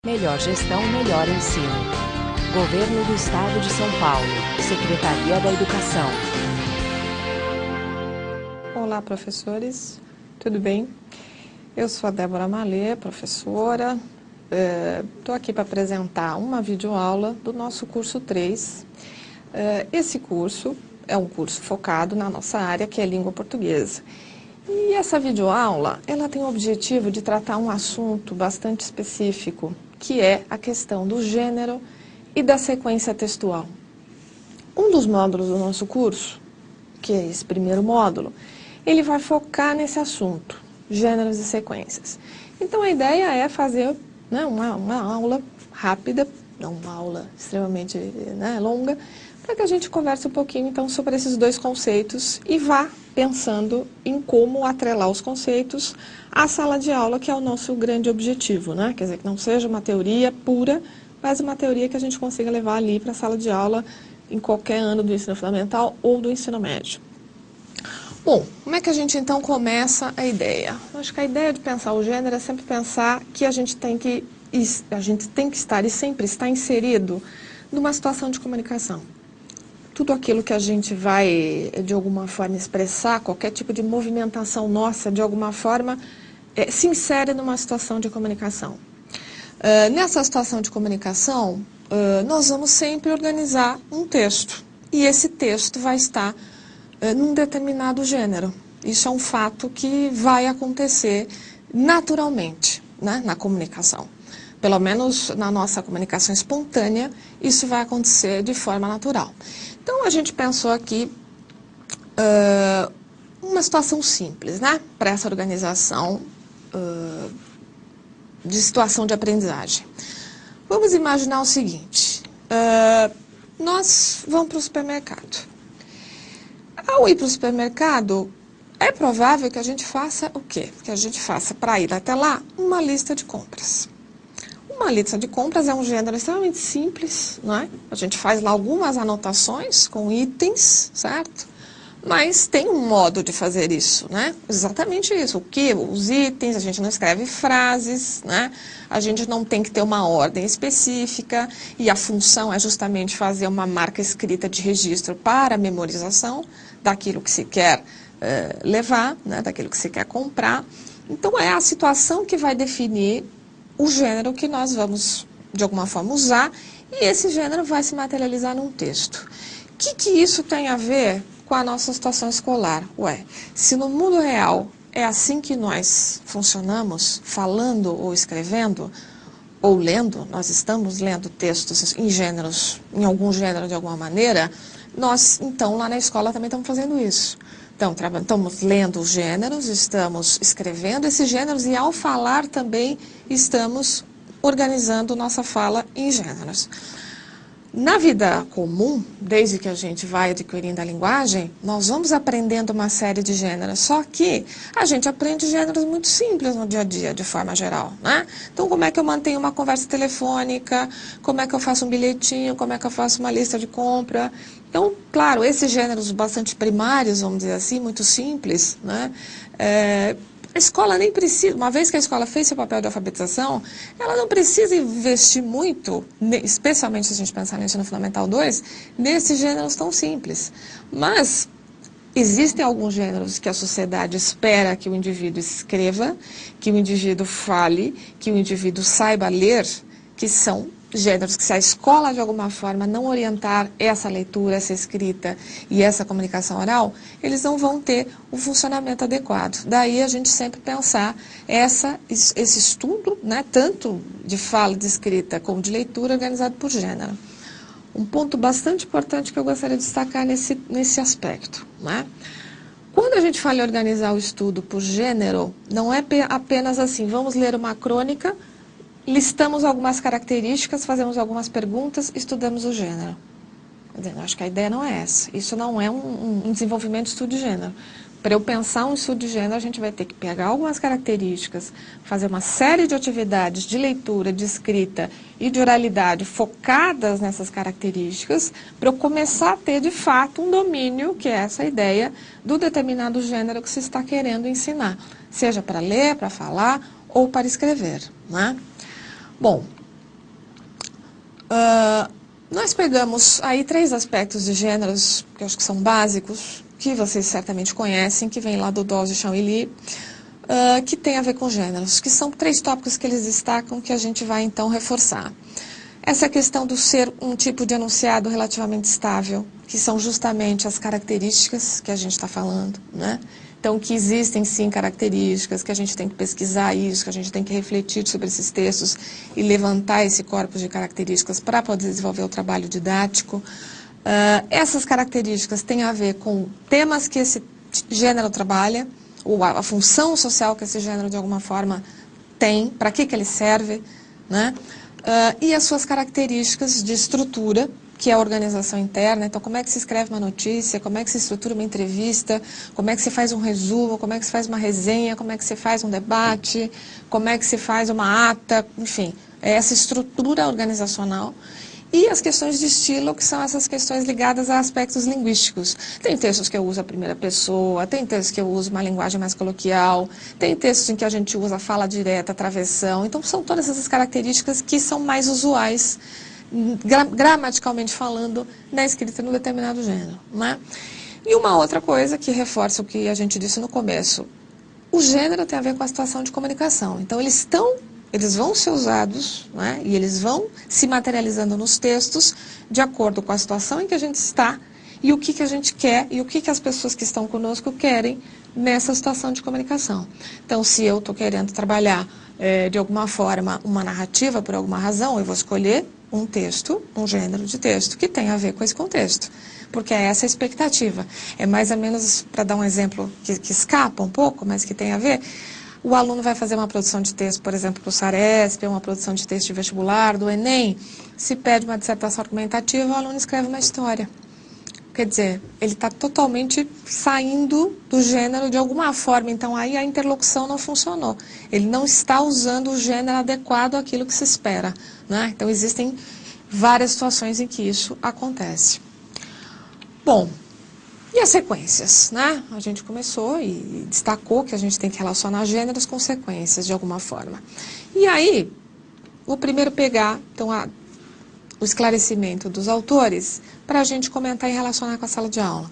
Melhor gestão, melhor ensino. Governo do Estado de São Paulo. Secretaria da Educação. Olá, professores. Tudo bem? Eu sou a Débora Malê, professora. Estou aqui para apresentar uma videoaula do nosso curso 3. Esse curso é um curso focado na nossa área, que é língua portuguesa. E essa videoaula, ela tem o objetivo de tratar um assunto bastante específico, que é a questão do gênero e da sequência textual. Um dos módulos do nosso curso, que é esse primeiro módulo, ele vai focar nesse assunto, gêneros e sequências. Então, a ideia é fazer uma aula rápida, não uma aula extremamente longa, para que a gente converse um pouquinho, então, sobre esses dois conceitos e vá pensando em como atrelar os conceitos à sala de aula, que é o nosso grande objetivo, né? Quer dizer, que não seja uma teoria pura, mas uma teoria que a gente consiga levar ali para a sala de aula em qualquer ano do ensino fundamental ou do ensino médio. Bom, como é que a gente então começa a ideia? Eu acho que a ideia de pensar o gênero é sempre pensar que a gente tem que estar e sempre estar inserido numa situação de comunicação. Tudo aquilo que a gente vai, de alguma forma, expressar, qualquer tipo de movimentação nossa, de alguma forma, se insere numa situação de comunicação. Nessa situação de comunicação, nós vamos sempre organizar um texto. E esse texto vai estar num determinado gênero. Isso é um fato que vai acontecer naturalmente, né, na comunicação. Pelo menos na nossa comunicação espontânea, isso vai acontecer de forma natural. Então, a gente pensou aqui uma situação simples, né, para essa organização de situação de aprendizagem. Vamos imaginar o seguinte, nós vamos para o supermercado. Ao ir para o supermercado, é provável que a gente faça o quê? Que a gente faça, para ir até lá, uma lista de compras. Uma lista de compras é um gênero extremamente simples, não é? A gente faz lá algumas anotações com itens, certo? Mas tem um modo de fazer isso, né? Exatamente isso. O que? Os itens, a gente não escreve frases, né? A gente não tem que ter uma ordem específica e a função é justamente fazer uma marca escrita de registro para a memorização daquilo que se quer levar, né? Daquilo que se quer comprar. Então, é a situação que vai definir o gênero que nós vamos, de alguma forma, usar, e esse gênero vai se materializar num texto. O que isso tem a ver com a nossa situação escolar? Ué, se no mundo real é assim que nós funcionamos, falando ou escrevendo, ou lendo, nós estamos lendo textos em gêneros, em algum gênero de alguma maneira, nós, então, lá na escola também estamos fazendo isso. Então, estamos lendo os gêneros, estamos escrevendo esses gêneros e, ao falar, também estamos organizando nossa fala em gêneros. Na vida comum, desde que a gente vai adquirindo a linguagem, nós vamos aprendendo uma série de gêneros, só que a gente aprende gêneros muito simples no dia a dia, de forma geral, né? Então, como é que eu mantenho uma conversa telefônica, como é que eu faço um bilhetinho, como é que eu faço uma lista de compra. Então, claro, esses gêneros bastante primários, vamos dizer assim, muito simples, né? A escola nem precisa, uma vez que a escola fez seu papel de alfabetização, ela não precisa investir muito, especialmente se a gente pensar no ensino fundamental 2, nesses gêneros tão simples. Mas existem alguns gêneros que a sociedade espera que o indivíduo escreva, que o indivíduo fale, que o indivíduo saiba ler, que são gêneros que, se a escola de alguma forma não orientar essa leitura, essa escrita e essa comunicação oral, eles não vão ter o funcionamento adequado. Daí a gente sempre pensar esse estudo, né, tanto de fala, de escrita como de leitura, organizado por gênero. Um ponto bastante importante que eu gostaria de destacar nesse aspecto, né? Quando a gente fala em organizar o estudo por gênero, não é apenas assim, vamos ler uma crônica, listamos algumas características, fazemos algumas perguntas, estudamos o gênero. Eu acho que a ideia não é essa. Isso não é um desenvolvimento de estudo de gênero. Para eu pensar um estudo de gênero, a gente vai ter que pegar algumas características, fazer uma série de atividades de leitura, de escrita e de oralidade focadas nessas características, para eu começar a ter, de fato, um domínio, que é essa ideia do determinado gênero que se está querendo ensinar, seja para ler, para falar ou para escrever, né? Bom, Nós pegamos aí 3 aspectos de gêneros, que eu acho que são básicos, que vocês certamente conhecem, que vem lá do Dawes e Champilly, que tem a ver com gêneros, que são 3 tópicos que eles destacam que a gente vai então reforçar. Essa questão do ser um tipo de enunciado relativamente estável, que são justamente as características que a gente está falando, né? Então, que existem sim características, que a gente tem que pesquisar isso, que a gente tem que refletir sobre esses textos e levantar esse corpus de características para poder desenvolver o trabalho didático. Essas características têm a ver com temas que esse gênero trabalha, ou a função social que esse gênero de alguma forma tem, para que ele serve, né? E as suas características de estrutura, que é a organização interna. Então, como é que se escreve uma notícia, como é que se estrutura uma entrevista, como é que se faz um resumo, como é que se faz uma resenha, como é que se faz um debate, como é que se faz uma ata, enfim, é essa estrutura organizacional. E as questões de estilo, que são essas questões ligadas a aspectos linguísticos. Tem textos que eu uso a primeira pessoa, tem textos que eu uso uma linguagem mais coloquial, tem textos em que a gente usa a fala direta, a travessão. Então, são todas essas características que são mais usuais, gramaticalmente falando, na escrita num determinado gênero, né? E uma outra coisa que reforça o que a gente disse no começo, o gênero tem a ver com a situação de comunicação. Então, eles vão ser usados, né, e eles vão se materializando nos textos de acordo com a situação em que a gente está e o que a gente quer e o que as pessoas que estão conosco querem nessa situação de comunicação. Então, se eu estou querendo trabalhar de alguma forma uma narrativa por alguma razão, eu vou escolher um texto, um gênero de texto que tem a ver com esse contexto, porque é essa a expectativa. É mais ou menos, para dar um exemplo que escapa um pouco, mas que tem a ver, o aluno vai fazer uma produção de texto, por exemplo, para o Saresp, uma produção de texto de vestibular, do Enem, se pede uma dissertação argumentativa, o aluno escreve uma história. Quer dizer, ele está totalmente saindo do gênero de alguma forma, então aí a interlocução não funcionou. Ele não está usando o gênero adequado àquilo que se espera, né? Então existem várias situações em que isso acontece. Bom, e as sequências, né? A gente começou e destacou que a gente tem que relacionar gêneros com sequências de alguma forma. E aí, o primeiro pegar, então, o esclarecimento dos autores para a gente comentar e relacionar com a sala de aula.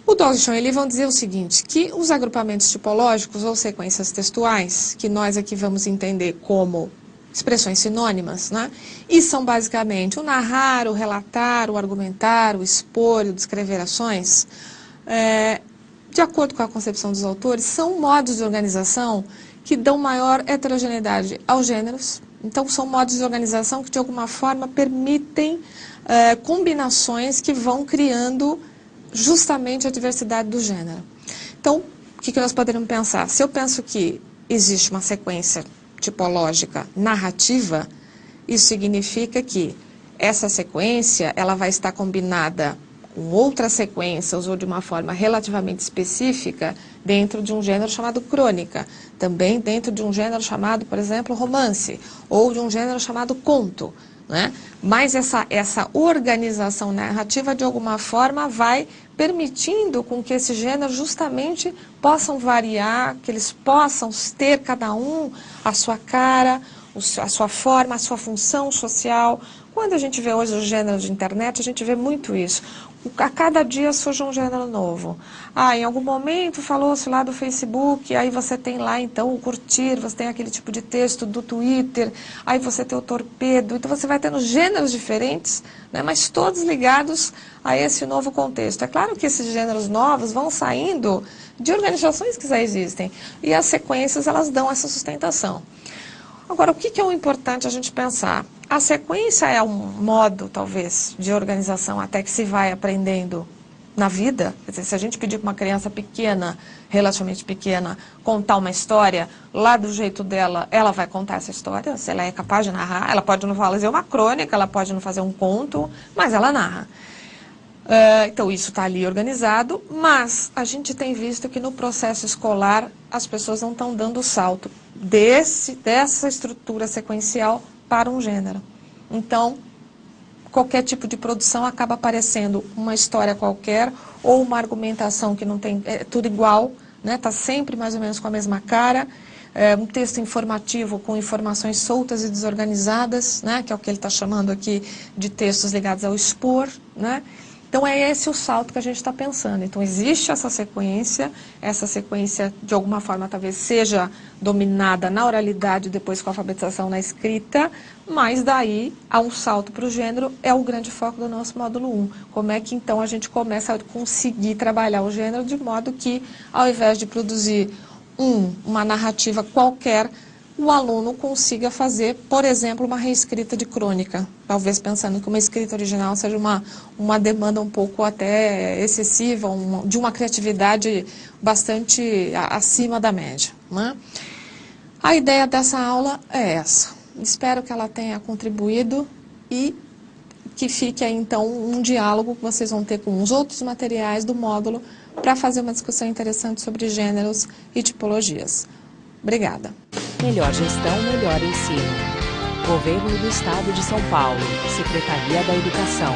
O Dawes e Champilly vão dizer o seguinte, que os agrupamentos tipológicos ou sequências textuais, que nós aqui vamos entender como expressões sinônimas, né? E são basicamente o narrar, o relatar, o argumentar, o expor, o descrever ações, de acordo com a concepção dos autores, são modos de organização que dão maior heterogeneidade aos gêneros. Então, são modos de organização que, de alguma forma, permitem combinações que vão criando justamente a diversidade do gênero. Então, o que nós poderíamos pensar? Se eu penso que existe uma sequência tipológica narrativa, isso significa que essa sequência ela vai estar combinada com outras sequências ou de uma forma relativamente específica dentro de um gênero chamado crônica, também dentro de um gênero chamado, por exemplo, romance, ou de um gênero chamado conto, né? Mas essa organização narrativa, de alguma forma, vai permitindo com que esse gênero justamente possam variar, que eles possam ter cada um a sua cara, a sua forma, a sua função social. Quando a gente vê hoje os gêneros de internet, a gente vê muito isso. A cada dia surge um gênero novo. Em algum momento falou-se lá do Facebook, aí você tem lá então o curtir, você tem aquele tipo de texto do Twitter, aí você tem o torpedo, então você vai tendo gêneros diferentes, né, mas todos ligados a esse novo contexto. É claro que esses gêneros novos vão saindo de organizações que já existem, e as sequências elas dão essa sustentação. Agora, o que é o importante a gente pensar? A sequência é um modo, talvez, de organização até que se vai aprendendo na vida. Quer dizer, se a gente pedir para uma criança pequena, relativamente pequena, contar uma história, lá do jeito dela, ela vai contar essa história, se ela é capaz de narrar. Ela pode não fazer uma crônica, ela pode não fazer um conto, mas ela narra. Então, isso está ali organizado, mas a gente tem visto que no processo escolar as pessoas não estão dando o salto dessa estrutura sequencial para um gênero. Então, qualquer tipo de produção acaba aparecendo uma história qualquer ou uma argumentação que não tem, é tudo igual, né? Está sempre mais ou menos com a mesma cara, um texto informativo com informações soltas e desorganizadas, né, que é o que ele está chamando aqui de textos ligados ao expor, né? Então, é esse o salto que a gente está pensando. Então, existe essa sequência de alguma forma, talvez seja dominada na oralidade, depois com a alfabetização na escrita, mas daí há um salto para o gênero, é o grande foco do nosso módulo 1. Como é que, então, a gente começa a conseguir trabalhar o gênero de modo que, ao invés de produzir uma narrativa qualquer, o aluno consiga fazer, por exemplo, uma reescrita de crônica, talvez pensando que uma escrita original seja uma demanda um pouco até excessiva, de uma criatividade bastante acima da média, né? A ideia dessa aula é essa. Espero que ela tenha contribuído e que fique aí, então, um diálogo que vocês vão ter com os outros materiais do módulo para fazer uma discussão interessante sobre gêneros e tipologias. Obrigada. Melhor gestão, melhor ensino. Governo do Estado de São Paulo. Secretaria da Educação.